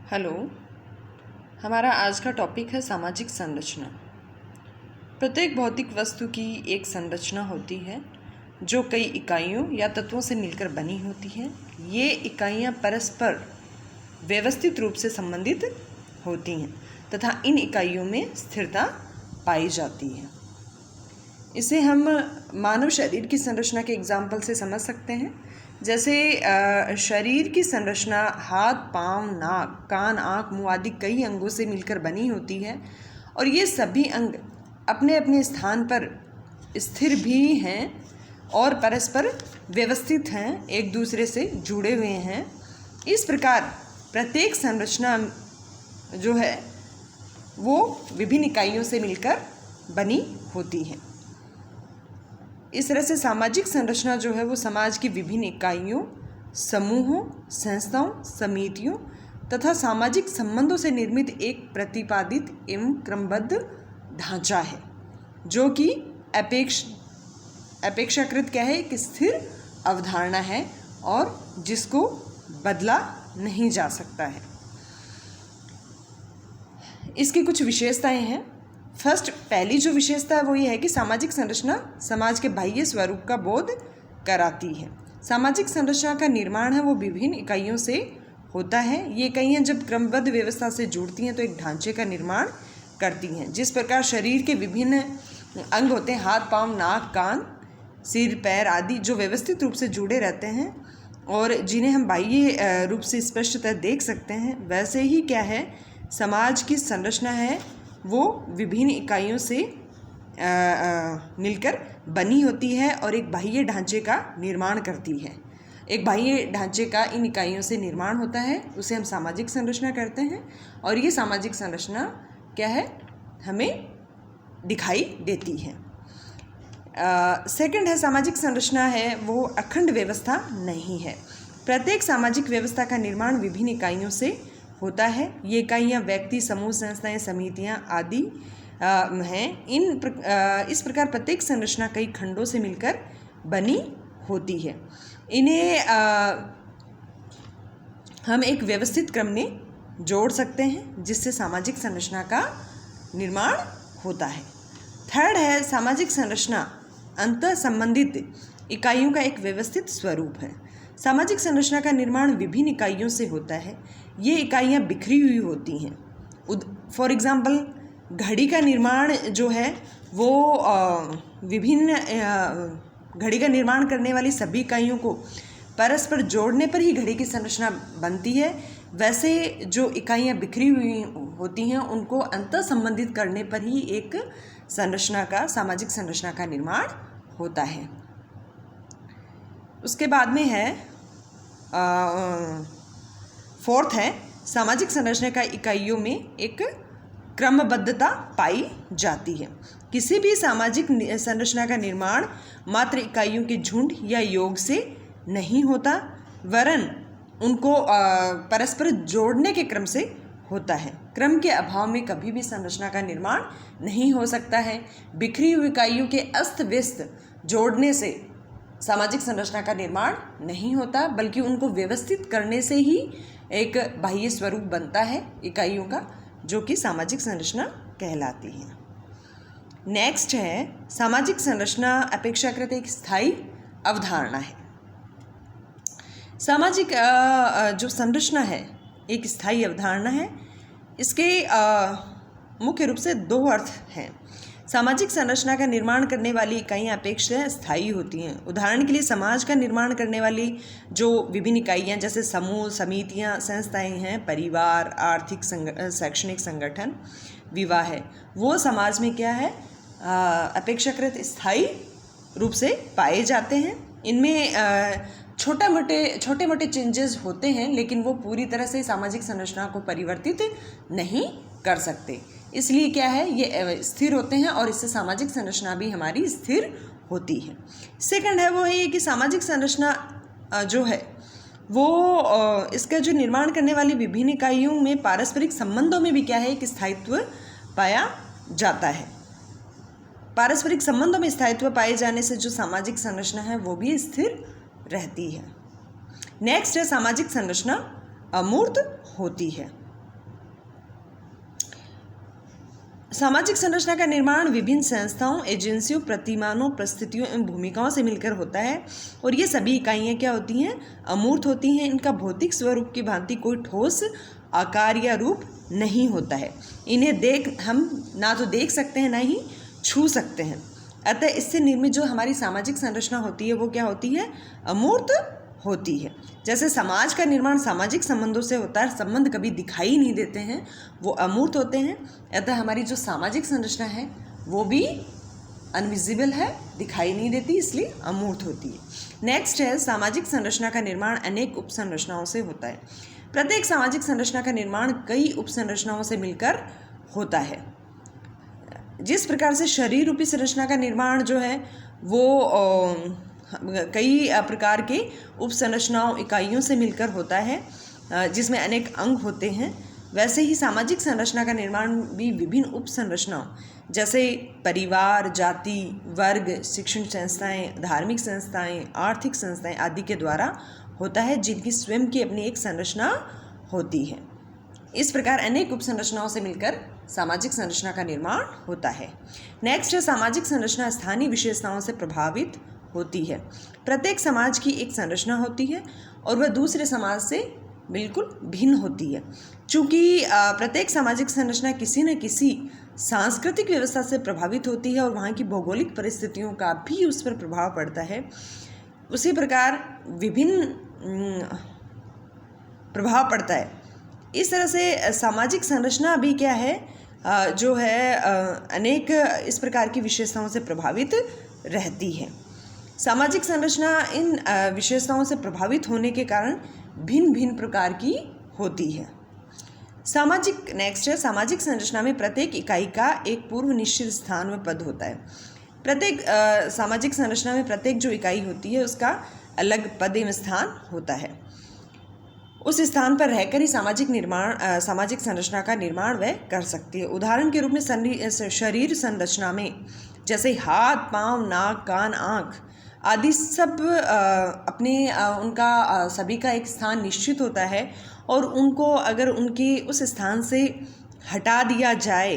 Hello. हमारा आज का टॉपिक है सामाजिक संरचना। प्रत्येक भौतिक वस्तु की एक संरचना होती है जो कई इकाइयों या तत्वों से मिलकर बनी होती है। ये इकाइयाँ परस्पर व्यवस्थित रूप से संबंधित होती हैं तथा इन इकाइयों में स्थिरता पाई जाती है। इसे हम मानव शरीर की संरचना के एग्जाम्पल से समझ सकते हैं। जैसे शरीर की संरचना हाथ, पाँव, नाक, कान, आँख, मुँह आदि कई अंगों से मिलकर बनी होती है और ये सभी अंग अपने अपने स्थान पर स्थिर भी हैं और परस्पर व्यवस्थित हैं, एक दूसरे से जुड़े हुए हैं। इस प्रकार प्रत्येक संरचना जो है वो विभिन्न इकाइयों से मिलकर बनी होती है। इस तरह से सामाजिक संरचना जो है वो समाज की विभिन्न इकाइयों, समूहों, संस्थाओं, समितियों तथा सामाजिक संबंधों से निर्मित एक प्रतिपादित एवं क्रमबद्ध ढांचा है जो कि अपेक्षाकृत क्या है, एक स्थिर अवधारणा है और जिसको बदला नहीं जा सकता है। इसकी कुछ विशेषताएं हैं। पहली जो विशेषता है वो ये है कि सामाजिक संरचना समाज के बाह्य स्वरूप का बोध कराती है। सामाजिक संरचना का निर्माण है वो विभिन्न इकाइयों से होता है। ये इकाइयाँ जब क्रमबद्ध व्यवस्था से जुड़ती हैं तो एक ढांचे का निर्माण करती हैं। जिस प्रकार शरीर के विभिन्न अंग होते हैं, हाथ, पाँव, नाक, कान, सिर, पैर आदि, जो व्यवस्थित रूप से जुड़े रहते हैं और जिन्हें हम बाह्य रूप से स्पष्टतः देख सकते हैं, वैसे ही क्या है, समाज की संरचना है वो विभिन्न इकाइयों से मिलकर बनी होती है और एक बाह्य ढांचे का निर्माण करती है। एक बाह्य ढांचे का इन इकाइयों से निर्माण होता है, उसे हम सामाजिक संरचना कहते हैं और ये सामाजिक संरचना क्या है, हमें दिखाई देती है। सेकंड है, सामाजिक संरचना है वो अखंड व्यवस्था नहीं है। प्रत्येक सामाजिक व्यवस्था का निर्माण विभिन्न इकाइयों से होता है। ये इकाइयाँ व्यक्ति, समूह, संस्थाएं, समितियाँ आदि हैं। इस प्रकार प्रत्येक संरचना कई खंडों से मिलकर बनी होती है। इन्हें हम एक व्यवस्थित क्रम में जोड़ सकते हैं जिससे सामाजिक संरचना का निर्माण होता है। थर्ड है, सामाजिक संरचना अंतः संबंधित इकाइयों का एक व्यवस्थित स्वरूप है। सामाजिक संरचना का निर्माण विभिन्न इकाइयों से होता है। ये इकाइयाँ बिखरी हुई होती हैं। फॉर एग्ज़ाम्पल, घड़ी का निर्माण जो है वो विभिन्न घड़ी का निर्माण करने वाली सभी इकाइयों को परस्पर जोड़ने पर ही घड़ी की संरचना बनती है। वैसे जो इकाइयाँ बिखरी हुई होती हैं उनको अंतः संबंधित करने पर ही एक संरचना का, सामाजिक संरचना का निर्माण होता है। उसके बाद में है फोर्थ है, सामाजिक संरचना का इकाइयों में एक क्रमबद्धता पाई जाती है। किसी भी सामाजिक संरचना का निर्माण मात्र इकाइयों के झुंड या योग से नहीं होता, वरन उनको परस्पर जोड़ने के क्रम से होता है। क्रम के अभाव में कभी भी संरचना का निर्माण नहीं हो सकता है। बिखरी हुई इकाइयों के अस्त व्यस्त जोड़ने से सामाजिक संरचना का निर्माण नहीं होता, बल्कि उनको व्यवस्थित करने से ही एक बाह्य स्वरूप बनता है इकाइयों का, जो कि सामाजिक संरचना कहलाती है। नेक्स्ट है, सामाजिक संरचना अपेक्षाकृत एक स्थायी अवधारणा है। सामाजिक जो संरचना है एक स्थायी अवधारणा है। इसके मुख्य रूप से दो अर्थ हैं। सामाजिक संरचना का निर्माण करने वाली इकाइयाँ अपेक्षाकृत स्थायी होती हैं। उदाहरण के लिए समाज का निर्माण करने वाली जो विभिन्न इकाइयाँ जैसे समूह, समितियाँ, संस्थाएं हैं, परिवार, आर्थिक शैक्षणिक संगठन, विवाह है, वो समाज में क्या है, अपेक्षाकृत स्थायी रूप से पाए जाते हैं। इनमें छोटे मोटे चेंजेस होते हैं, लेकिन वो पूरी तरह से सामाजिक संरचना को परिवर्तित नहीं कर सकते। इसलिए क्या है, ये स्थिर होते हैं और इससे सामाजिक संरचना भी हमारी स्थिर होती है। सेकंड है वो है कि सामाजिक संरचना जो है वो इसका जो निर्माण करने वाली विभिन्न इकाइयों में पारस्परिक संबंधों में भी क्या है, एक स्थायित्व पाया जाता है। पारस्परिक संबंधों में स्थायित्व पाए जाने से जो सामाजिक संरचना है वो भी स्थिर रहती है। नेक्स्ट है, सामाजिक संरचना अमूर्त होती है। सामाजिक संरचना का निर्माण विभिन्न संस्थाओं, एजेंसियों, प्रतिमानों, परिस्थितियों एवं भूमिकाओं से मिलकर होता है और ये सभी इकाइयाँ क्या होती हैं? अमूर्त होती हैं। इनका भौतिक स्वरूप की भांति कोई ठोस आकार या रूप नहीं होता है। इन्हें हम ना तो देख सकते हैं ना ही छू सकते हैं। अतः इससे निर्मित जो हमारी सामाजिक संरचना होती है वो क्या होती है? अमूर्त होती है। जैसे समाज का निर्माण सामाजिक संबंधों से होता है, संबंध कभी दिखाई नहीं देते हैं, वो अमूर्त होते हैं। अतः हमारी जो सामाजिक संरचना है वो भी अनविजिबल है, दिखाई नहीं देती, इसलिए अमूर्त होती है। नेक्स्ट है सामाजिक संरचना का निर्माण अनेक उपसंरचनाओं से होता है। प्रत्येक सामाजिक संरचना का निर्माण कई उपसंरचनाओं से मिलकर होता है। जिस प्रकार से शरीर रूपी संरचना का निर्माण जो है वो कई प्रकार के उपसंरचनाओं, इकाइयों से मिलकर होता है, जिसमें अनेक अंग होते हैं, वैसे ही सामाजिक संरचना का निर्माण भी विभिन्न उपसंरचनाओं जैसे परिवार, जाति, वर्ग, शिक्षण संस्थाएं, धार्मिक संस्थाएं, आर्थिक संस्थाएं आदि के द्वारा होता है, जिनकी स्वयं की अपनी एक संरचना होती है। इस प्रकार अनेक उपसंरचनाओं से मिलकर सामाजिक संरचना का निर्माण होता है। नेक्स्ट है सामाजिक संरचना स्थानीय विशेषताओं से प्रभावित होती है। प्रत्येक समाज की एक संरचना होती है और वह दूसरे समाज से बिल्कुल भिन्न होती है। चूँकि प्रत्येक सामाजिक संरचना किसी न किसी सांस्कृतिक व्यवस्था से प्रभावित होती है और वहाँ की भौगोलिक परिस्थितियों का भी उस पर प्रभाव पड़ता है, उसी प्रकार विभिन्न प्रभाव पड़ता है। इस तरह से सामाजिक संरचना भी क्या है, जो है अनेक इस प्रकार की विशेषताओं से प्रभावित रहती है। सामाजिक संरचना इन विशेषताओं से प्रभावित होने के कारण भिन्न भिन्न प्रकार की होती है। नेक्स्ट है सामाजिक संरचना में प्रत्येक इकाई का एक पूर्व निश्चित स्थान व पद होता है। प्रत्येक सामाजिक संरचना में प्रत्येक जो इकाई होती है उसका अलग पद एवं स्थान होता है। उस स्थान पर रहकर ही सामाजिक संरचना का निर्माण वह कर सकती है। उदाहरण के रूप में शरीर संरचना में जैसे हाथ, पाँव, नाक, कान, आँख आदि सब उनका सभी का एक स्थान निश्चित होता है और उनको अगर उनके उस स्थान से हटा दिया जाए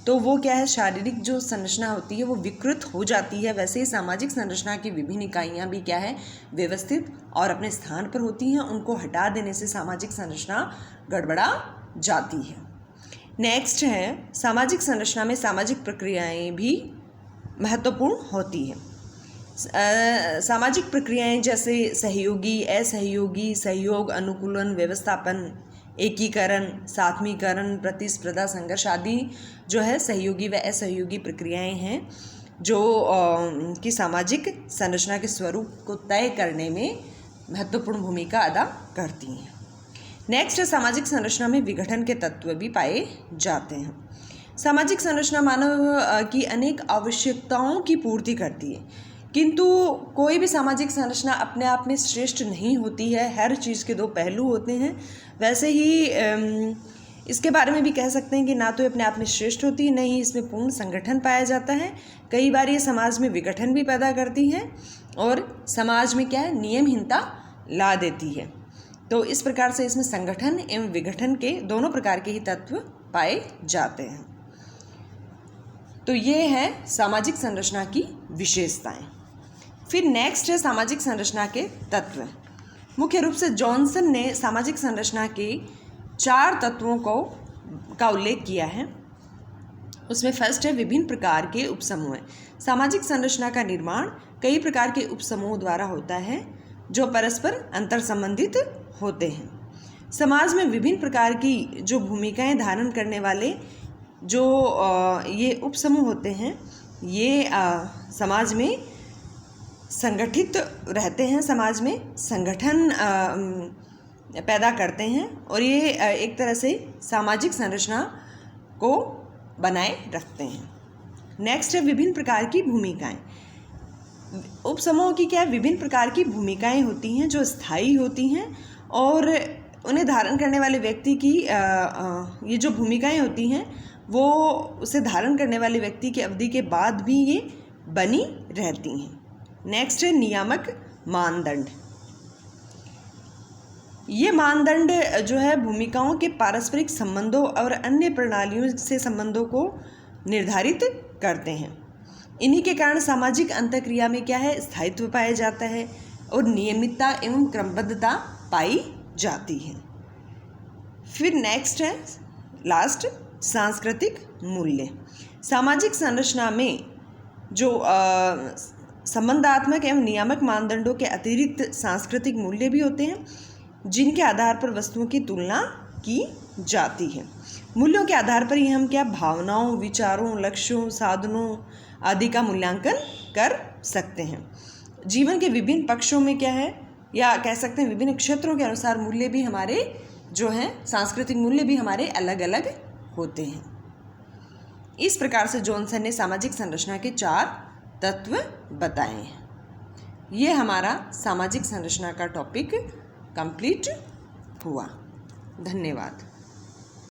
तो वो क्या है, शारीरिक जो संरचना होती है वो विकृत हो जाती है। वैसे ही सामाजिक संरचना की विभिन्न इकाइयाँ भी क्या है, व्यवस्थित और अपने स्थान पर होती हैं। उनको हटा देने से सामाजिक संरचना गड़बड़ा जाती है। नेक्स्ट है सामाजिक संरचना में सामाजिक प्रक्रियाएं भी महत्वपूर्ण होती हैं। सामाजिक प्रक्रियाएं जैसे सहयोगी, असहयोगी, सहयोग, अनुकूलन, व्यवस्थापन, एकीकरण, सात्मीकरण, प्रतिस्पर्धा, संघर्ष आदि जो है सहयोगी व असहयोगी प्रक्रियाएं हैं जो कि सामाजिक संरचना के स्वरूप को तय करने में महत्वपूर्ण भूमिका अदा करती हैं। नेक्स्ट है सामाजिक संरचना में विघटन के तत्व भी पाए जाते हैं। सामाजिक संरचना मानव की अनेक आवश्यकताओं की पूर्ति करती है, किंतु कोई भी सामाजिक संरचना अपने आप में श्रेष्ठ नहीं होती है। हर चीज़ के दो पहलू होते हैं। वैसे ही इसके बारे में भी कह सकते हैं कि ना तो अपने आप में श्रेष्ठ होती है, न ही इसमें पूर्ण संगठन पाया जाता है। कई बार ये समाज में विघटन भी पैदा करती है और समाज में क्या है, नियमहीनता ला देती है। तो इस प्रकार से इसमें संगठन एवं विघटन के दोनों प्रकार के ही तत्व पाए जाते हैं। तो ये है सामाजिक संरचना की विशेषताएं। फिर नेक्स्ट है सामाजिक संरचना के तत्व। मुख्य रूप से जॉनसन ने सामाजिक संरचना के 4 तत्वों का उल्लेख किया है। उसमें फर्स्ट है विभिन्न प्रकार के उपसमूह। सामाजिक संरचना का निर्माण कई प्रकार के उपसमूहों द्वारा होता है जो परस्पर अंतर संबंधित होते हैं। समाज में विभिन्न प्रकार की जो भूमिकाएं धारण करने वाले जो ये उपसमूह होते हैं, ये समाज में संगठित रहते हैं, समाज में संगठन पैदा करते हैं और ये एक तरह से सामाजिक संरचना को बनाए रखते हैं। नेक्स्ट है विभिन्न प्रकार की भूमिकाएं। उपसमूह की क्या विभिन्न प्रकार की भूमिकाएं होती हैं जो स्थायी होती हैं और उन्हें धारण करने वाले व्यक्ति की ये जो भूमिकाएं होती हैं वो उसे धारण करने वाले व्यक्ति की अवधि के बाद भी ये बनी रहती हैं। नेक्स्ट है नियामक मानदंड। ये मानदंड जो है भूमिकाओं के पारस्परिक संबंधों और अन्य प्रणालियों से संबंधों को निर्धारित करते हैं। इन्हीं के कारण सामाजिक अंतःक्रिया में क्या है, स्थायित्व पाया जाता है और नियमितता एवं क्रमबद्धता पाई जाती है। फिर नेक्स्ट है लास्ट, सांस्कृतिक मूल्य। सामाजिक संरचना में जो संबंधात्मक एवं नियामक मानदंडों के अतिरिक्त सांस्कृतिक मूल्य भी होते हैं, जिनके आधार पर वस्तुओं की तुलना की जाती है। मूल्यों के आधार पर ही हम क्या भावनाओं, विचारों, लक्ष्यों, साधनों आदि का मूल्यांकन कर सकते हैं। जीवन के विभिन्न पक्षों में क्या है, या कह सकते हैं विभिन्न क्षेत्रों के अनुसार मूल्य भी हमारे जो हैं, सांस्कृतिक मूल्य भी हमारे अलग अलग होते हैं। इस प्रकार से जॉनसन ने सामाजिक संरचना के 4 तत्व बताए हैं। ये हमारा सामाजिक संरचना का टॉपिक कंप्लीट हुआ। धन्यवाद।